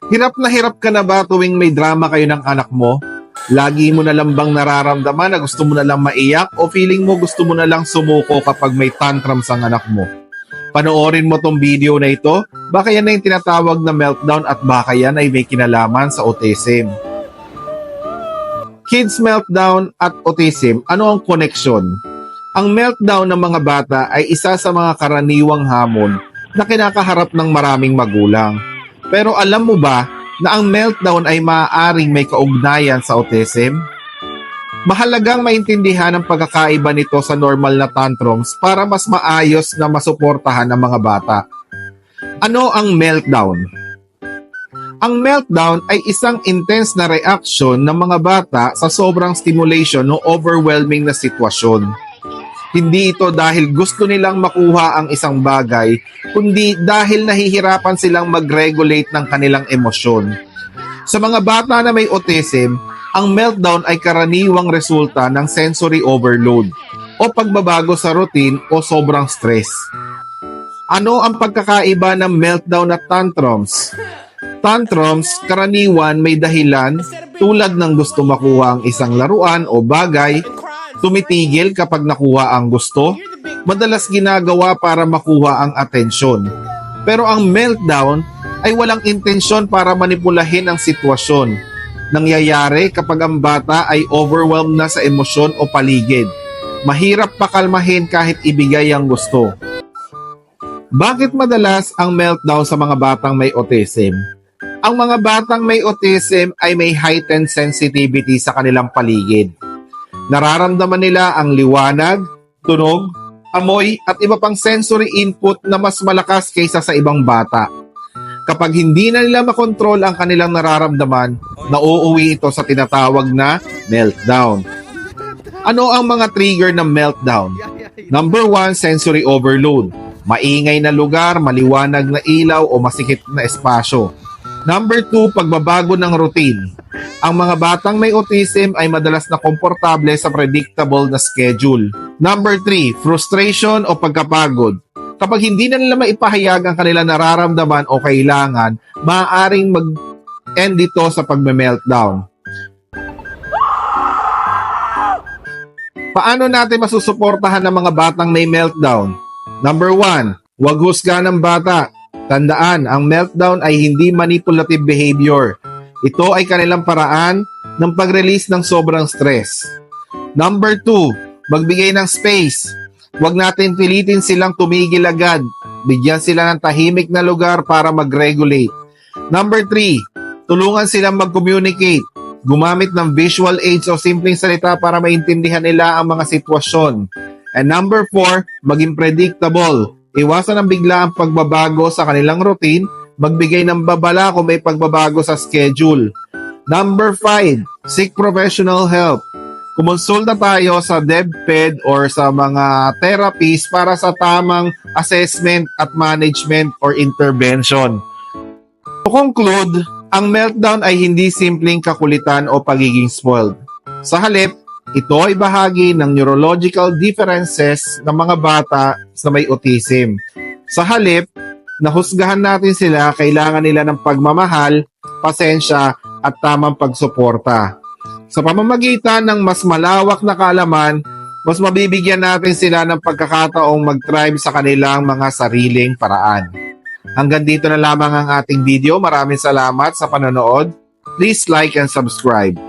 Hirap na hirap ka na ba tuwing may drama kayo ng anak mo? Lagi mo na lang bang nararamdaman na gusto mo na lang maiyak o feeling mo gusto mo na lang sumuko kapag may tantrums ang anak mo? Panoorin mo tong video na ito, baka yan na yung tinatawag na meltdown at baka yan ay may kinalaman sa autism. Kids meltdown at autism, ano ang koneksyon? Ang meltdown ng mga bata ay isa sa mga karaniwang hamon na kinakaharap ng maraming magulang. Pero alam mo ba na ang meltdown ay maaaring may kaugnayan sa autism? Mahalagang maintindihan ang pagkakaiba nito sa normal na tantrums para mas maayos na masuportahan ng mga bata. Ano ang meltdown? Ang meltdown ay isang intense na reaction ng mga bata sa sobrang stimulation o overwhelming na sitwasyon. Hindi ito dahil gusto nilang makuha ang isang bagay, kundi dahil nahihirapan silang mag-regulate ng kanilang emosyon. Sa mga bata na may autism, ang meltdown ay karaniwang resulta ng sensory overload o pagbabago sa routine o sobrang stress. Ano ang pagkakaiba ng meltdown at tantrums? Tantrums, karaniwan may dahilan tulad ng gusto makuha ang isang laruan o bagay, tumitigil kapag nakuha ang gusto, madalas ginagawa para makuha ang atensyon. Pero ang meltdown ay walang intensyon para manipulahin ang sitwasyon. Nangyayari kapag ang bata ay overwhelmed na sa emosyon o paligid. Mahirap pakalmahin kahit ibigay ang gusto. Bakit madalas ang meltdown sa mga batang may autism? Ang mga batang may autism ay may heightened sensitivity sa kanilang paligid. Nararamdaman nila ang liwanag, tunog, amoy at iba pang sensory input na mas malakas kaysa sa ibang bata. Kapag hindi na nila makontrol ang kanilang nararamdaman, nauuwi ito sa tinatawag na meltdown. Ano ang mga trigger ng meltdown? Number 1, sensory overload. Maingay na lugar, maliwanag na ilaw o masikip na espasyo. Number 2, pagbabago ng routine. Ang mga batang may autism ay madalas na komportable sa predictable na schedule. Number 3, frustration o pagkapagod. Kapag hindi na nila maipahayag ang kanilang nararamdaman o kailangan, maaaring mag-end ito sa pagme-meltdown. Paano natin masusuportahan ng mga batang may meltdown? Number 1, huwag husgahan ng bata. Tandaan, ang meltdown ay hindi manipulative behavior. Ito ay kanilang paraan ng pag-release ng sobrang stress. Number 2, magbigay ng space. Huwag natin pilitin silang tumigil agad. Bigyan sila ng tahimik na lugar para mag-regulate. Number 3, tulungan silang mag-communicate. Gumamit ng visual aids o simpleng salita para maintindihan nila ang mga sitwasyon. And number 4, maging predictable. Iwasan ang biglaang pagbabago sa kanilang routine. Magbigay ng babala kung may pagbabago sa schedule. Number 5, seek professional help. Kumonsulta tayo sa DepEd or sa mga therapists para sa tamang assessment at management or intervention. To conclude, ang meltdown ay hindi simpleng kakulitan o pagiging spoiled. Sa halip, ito ay bahagi ng neurological differences ng mga bata na may autism. Sa halip, nahusgahan natin sila, kailangan nila ng pagmamahal, pasensya at tamang pagsuporta. Sa pamamagitan ng mas malawak na kaalaman, mas mabibigyan natin sila ng pagkakataong mag-thrive sa kanilang mga sariling paraan. Hanggang dito na lamang ang ating video. Maraming salamat sa panonood. Please like and subscribe.